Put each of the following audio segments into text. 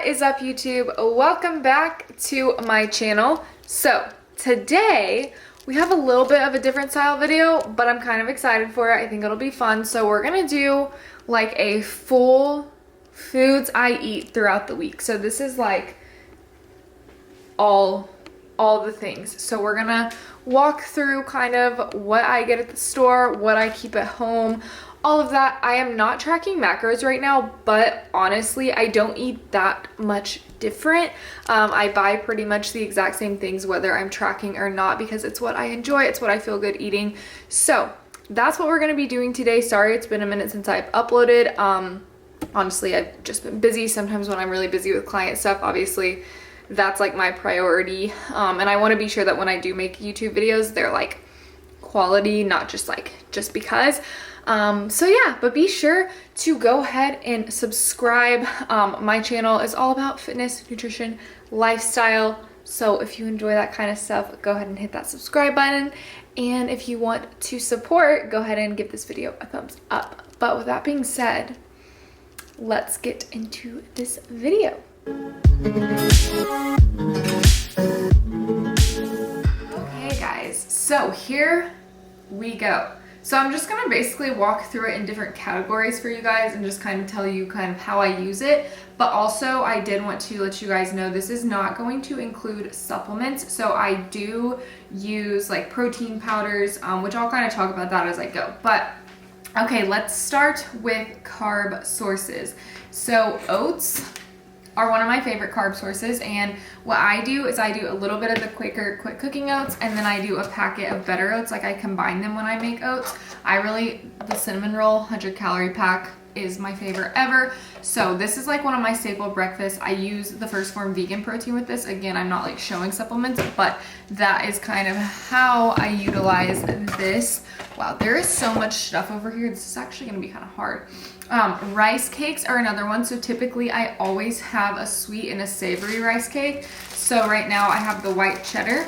What is up, YouTube? Welcome back to my channel. So today we have a little bit of a different style video, but I'm kind of excited for it. I think it'll be fun. So we're gonna do like a full foods I eat throughout the week. So this is like all the things. So we're gonna walk through kind of what I get at the store, what I keep at home, all of that. I am not tracking macros right now, but honestly, I don't eat that much different. I buy pretty much the exact same things whether I'm tracking or not because it's what I enjoy, it's what I feel good eating. So that's what we're gonna be doing today. Sorry, it's been a minute since I've uploaded. Honestly, I've just been busy. Sometimes when I'm really busy with client stuff, obviously that's like my priority. And I wanna be sure that when I do make YouTube videos, they're like quality, not just because. So yeah, but be sure to go ahead and subscribe. My channel is all about fitness, nutrition, lifestyle. So if you enjoy that kind of stuff, go ahead and hit that subscribe button. And if you want to support, go ahead and give this video a thumbs up. But with that being said, let's get into this video. Okay guys, so here we go. So I'm just gonna basically walk through it in different categories for you guys and just kind of tell you kind of how I use it. But also I did want to let you guys know this is not going to include supplements. So I do use like protein powders, which I'll kind of talk about that as I go. But okay, let's start with carb sources. So oats are one of my favorite carb sources, and what I do is I do a little bit of the quick cooking oats, and then I do a packet of better oats. Like I combine them when I make oats. The cinnamon roll 100 calorie pack is my favorite ever. So this is like one of my staple breakfasts. I use the First Form vegan protein with this. Again, I'm not like showing supplements, but that is kind of how I utilize this. Wow, there is so much stuff over here. This is actually gonna be kind of hard. Rice cakes are another one. So typically I always have a sweet and a savory rice cake. So right now I have the white cheddar.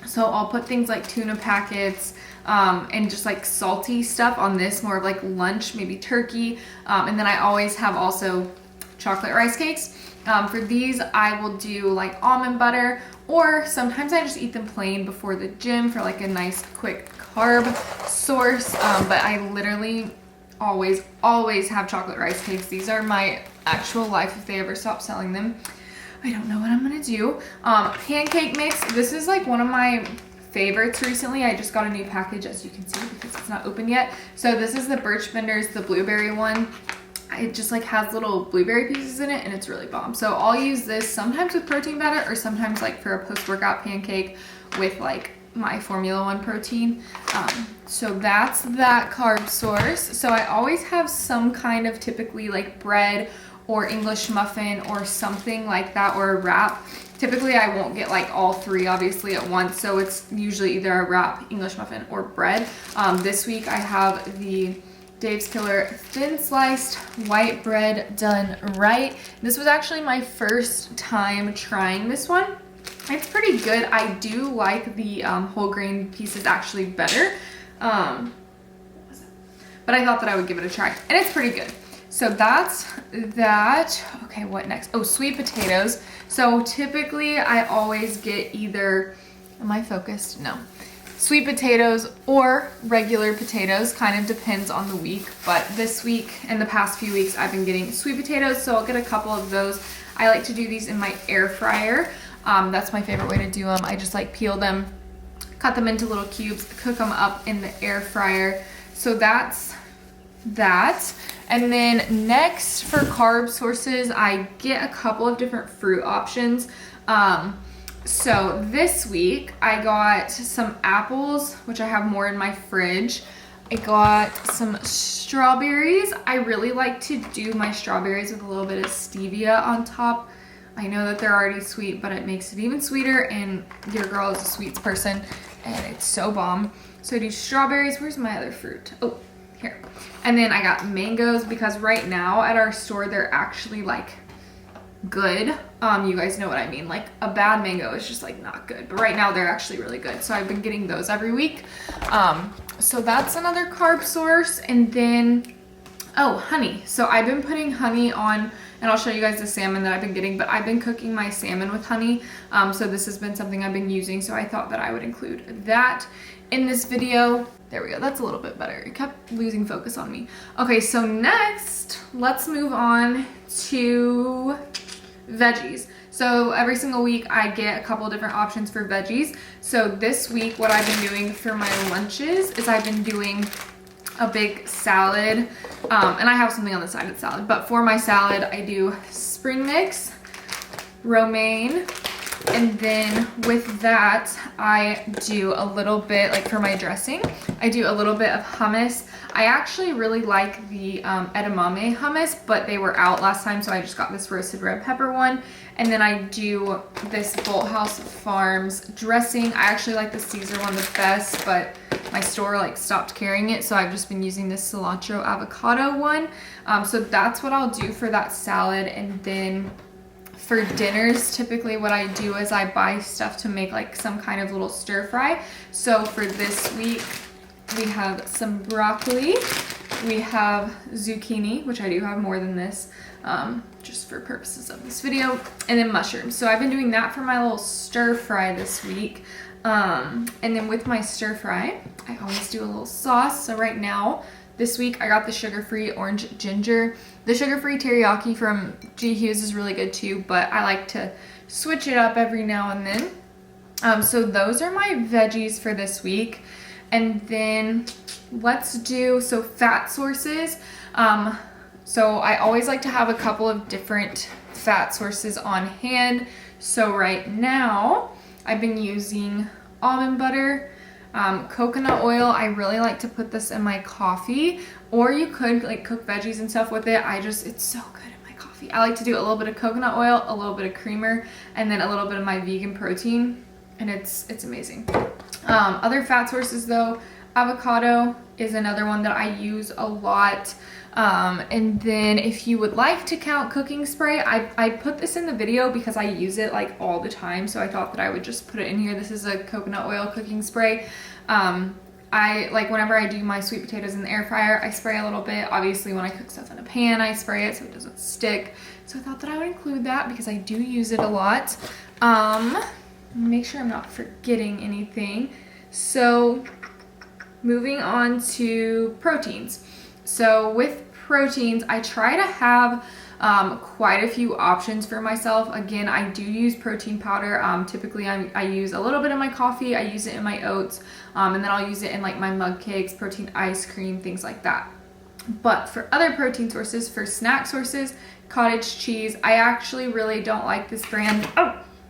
So I'll put things like tuna packets, and just like salty stuff on this, more of like lunch, maybe turkey. And then I always have also chocolate rice cakes. For these, I will do like almond butter, or sometimes I just eat them plain before the gym for like a nice quick carb source. But I literally always have chocolate rice cakes. These are my actual life if they ever stop selling them. I don't know what I'm gonna do. Pancake mix. This is like one of my favorites recently. I just got a new package, as you can see, because it's not open yet. So this is the Birch Benders, the blueberry one. It just like has little blueberry pieces in it, and it's really bomb. So I'll use this sometimes with protein batter, or sometimes like for a post-workout pancake with like my Formula One protein. So that's that carb source. So I always have some kind of typically like bread or English muffin or something like that, or a wrap. Typically I won't get like all three obviously at once, so it's usually either a wrap, English muffin, or bread. This week I have the Dave's Killer thin sliced white bread done right. This was actually my first time trying this one. It's pretty good. I do like the whole grain pieces actually better. But I thought that I would give it a try, and it's pretty good. So that's that. Okay, what next? Oh, sweet potatoes. So typically I always get either, am I focused? No. Sweet potatoes or regular potatoes, kind of depends on the week. But this week and the past few weeks I've been getting sweet potatoes, so I'll get a couple of those. I like to do these in my air fryer. That's my favorite way to do them. I just like peel them, cut them into little cubes, cook them up in the air fryer. So that's that. And then next for carb sources, I get a couple of different fruit options. So this week I got some apples, which I have more in my fridge. I got some strawberries. I really like to do my strawberries with a little bit of stevia on top. I know that they're already sweet, but it makes it even sweeter, and your girl is a sweets person, and it's so bomb. So I do strawberries. Where's my other fruit? Oh, here. And then I got mangoes, because right now at our store they're actually like good. You guys know what I mean. Like a bad mango is just like not good, but right now they're actually really good. So I've been getting those every week. So that's another carb source. And then Oh, honey. So I've been putting honey on, and I'll show you guys the salmon that I've been getting, but I've been cooking my salmon with honey. So this has been something I've been using, so I thought that I would include that in this video. There we go, that's a little bit better. It kept losing focus on me. Okay, so next, let's move on to veggies. So every single week I get a couple different options for veggies. So this week, what I've been doing for my lunches is I've been doing a big salad, and I have something on the side of the salad, but for my salad, I do spring mix, romaine, and then with that, I do a little bit, like for my dressing, I do a little bit of hummus. I actually really like the edamame hummus, but they were out last time, so I just got this roasted red pepper one. And then I do this Bolthouse Farms dressing. I actually like the Caesar one the best, but my store like stopped carrying it, so I've just been using this cilantro avocado one. So that's what I'll do for that salad. And then for dinners, typically what I do is I buy stuff to make like some kind of little stir fry. So for this week, we have some broccoli, we have zucchini, which I do have more than this, just for purposes of this video, and then mushrooms. So I've been doing that for my little stir fry this week. And then with my stir fry, I always do a little sauce. So right now, this week I got the sugar-free orange ginger. The sugar-free teriyaki from G. Hughes is really good too, but I like to switch it up every now and then. So those are my veggies for this week. And then let's do, so fat sources. So I always like to have a couple of different fat sources on hand. So right now I've been using almond butter, coconut oil. I really like to put this in my coffee, or you could like cook veggies and stuff with it. It's so good in my coffee. I like to do a little bit of coconut oil, a little bit of creamer, and then a little bit of my vegan protein, and it's amazing. Other fat sources though, avocado is another one that I use a lot. And then if you would like to count cooking spray, I put this in the video because I use it like all the time. So I thought that I would just put it in here. This is a coconut oil cooking spray. I like whenever I do my sweet potatoes in the air fryer, I spray a little bit. Obviously when I cook stuff in a pan, I spray it so it doesn't stick. So I thought that I would include that because I do use it a lot. Make sure I'm not forgetting anything. So moving on to proteins. So with proteins, I try to have quite a few options for myself. Again, I do use protein powder. Typically I use a little bit in my coffee, I use it in my oats, and then I'll use it in like my mug cakes, protein ice cream, things like that. But for other protein sources, for snack sources, cottage cheese, I actually really don't like this brand.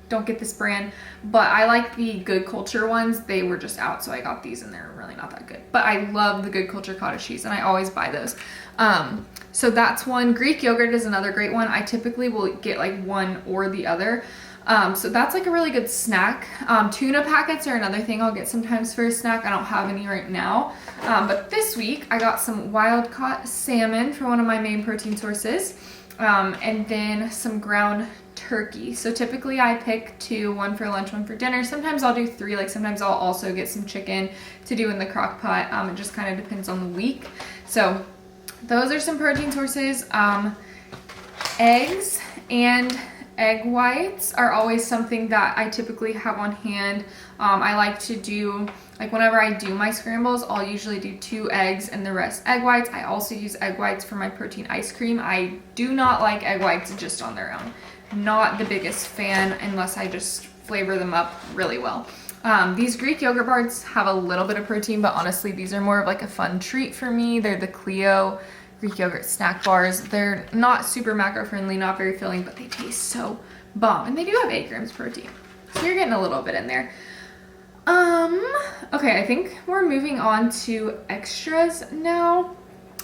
Don't get this brand, but I like the Good Culture ones. They were just out, so I got these and they're really not that good. But I love the Good Culture cottage cheese and I always buy those. So that's one. Greek yogurt is another great one. I typically will get like one or the other. So that's like a really good snack. Tuna packets are another thing I'll get sometimes for a snack. I don't have any right now. But this week I got some wild caught salmon for one of my main protein sources. And then some ground turkey. So typically I pick 2, one for lunch, one for dinner. Sometimes I'll do 3, like sometimes I'll also get some chicken to do in the crock pot. It just kind of depends on the week. So those are some protein sources. Eggs and egg whites are always something that I typically have on hand. I like to do, like whenever I do my scrambles, I'll usually do 2 eggs and the rest egg whites. I also use egg whites for my protein ice cream. I do not like egg whites just on their own. Not the biggest fan unless I just flavor them up really well. These Greek yogurt bars have a little bit of protein, but honestly these are more of like a fun treat for me. They're the Clio Greek yogurt snack bars. They're not super macro friendly, not very filling, but they taste so bomb. And they do have 8 grams protein. So you're getting a little bit in there. Okay, I think we're moving on to extras now.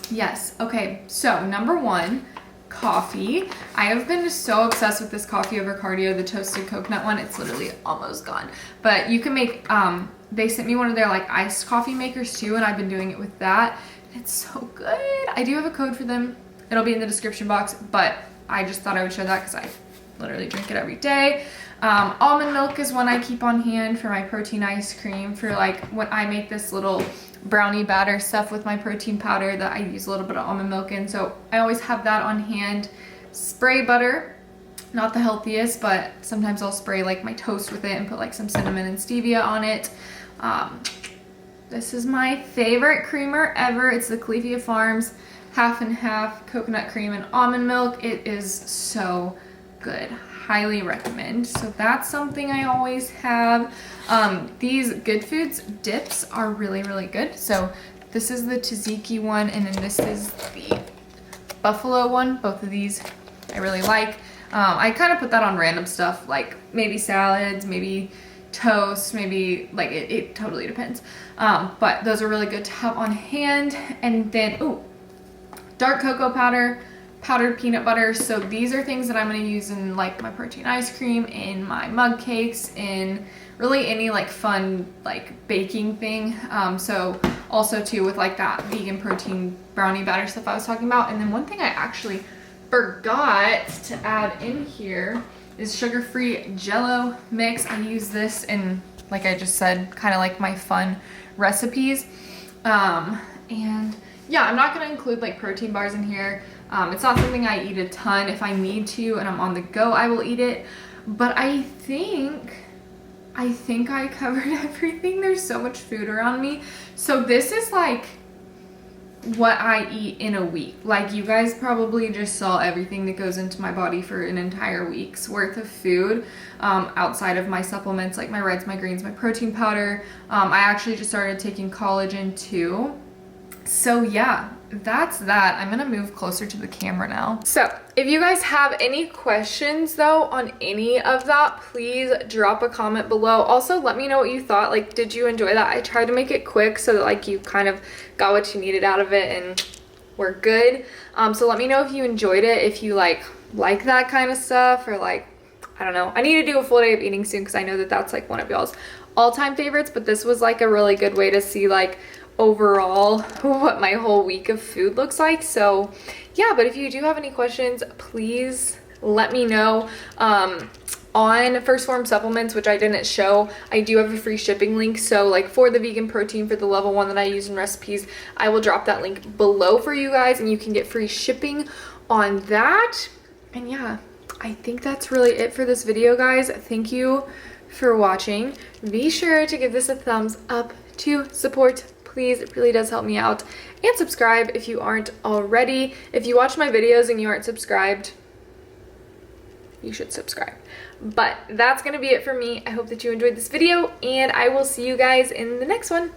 Yes, okay, so number 1, coffee. I have been so obsessed with this coffee over cardio, the toasted coconut one. It's literally almost gone. But you can make, they sent me one of their like iced coffee makers too, and I've been doing it with that. It's so good. I do have a code for them. It'll be in the description box, but I just thought I would show that because I literally drink it every day. Almond milk is one I keep on hand for my protein ice cream, for like when I make this little brownie batter stuff with my protein powder that I use a little bit of almond milk in. So I always have that on hand. Spray butter, not the healthiest, but sometimes I'll spray like my toast with it and put like some cinnamon and stevia on it. This is my favorite creamer ever. It's the Califia Farms half and half coconut cream and almond milk. It is so good. Highly recommend. So that's something I always have. These Good Foods dips are really, really good. So this is the tzatziki one, and then this is the buffalo one. Both of these I really like. I kind of put that on random stuff, like maybe salads, maybe toast, maybe like it totally depends. But those are really good to have on hand. And then, ooh, dark cocoa powder, powdered peanut butter. So these are things that I'm going to use in like my protein ice cream, in my mug cakes, in really any like fun like baking thing. So also too with like that vegan protein brownie batter stuff I was talking about. And then one thing I actually forgot to add in here is sugar-free Jell-O mix. I use this in, like I just said, kind of like my fun recipes. And yeah, I'm not going to include like protein bars in here. It's not something I eat a ton. If I need to and I'm on the go, I will eat it. But I think I covered everything. There's so much food around me. So this is like what I eat in a week. Like, you guys probably just saw everything that goes into my body for an entire week's worth of food, outside of my supplements like my reds, my greens, my protein powder. I actually just started taking collagen too. So yeah, that's that. I'm gonna move closer to the camera now. So if you guys have any questions though on any of that, please drop a comment below. Also, let me know what you thought. Like, did you enjoy that? I tried to make it quick so that like you kind of got what you needed out of it and we're good. So let me know if you enjoyed it, if you like that kind of stuff, or like, I don't know. I need to do a full day of eating soon because I know that that's like one of y'all's all-time favorites, but this was like a really good way to see like overall what my whole week of food looks like. So yeah, but if you do have any questions, please let me know. On First Form supplements, which I didn't show, I do have a free shipping link. So like for the vegan protein, for the level 1 that I use in recipes, I will drop that link below for you guys and you can get free shipping on that. And yeah, I think that's really it for this video, guys. Thank you for watching. Be sure to give this a thumbs up to support, please. It really does help me out. And subscribe if you aren't already. If you watch my videos and you aren't subscribed, you should subscribe. But that's gonna be it for me. I hope that you enjoyed this video and I will see you guys in the next one.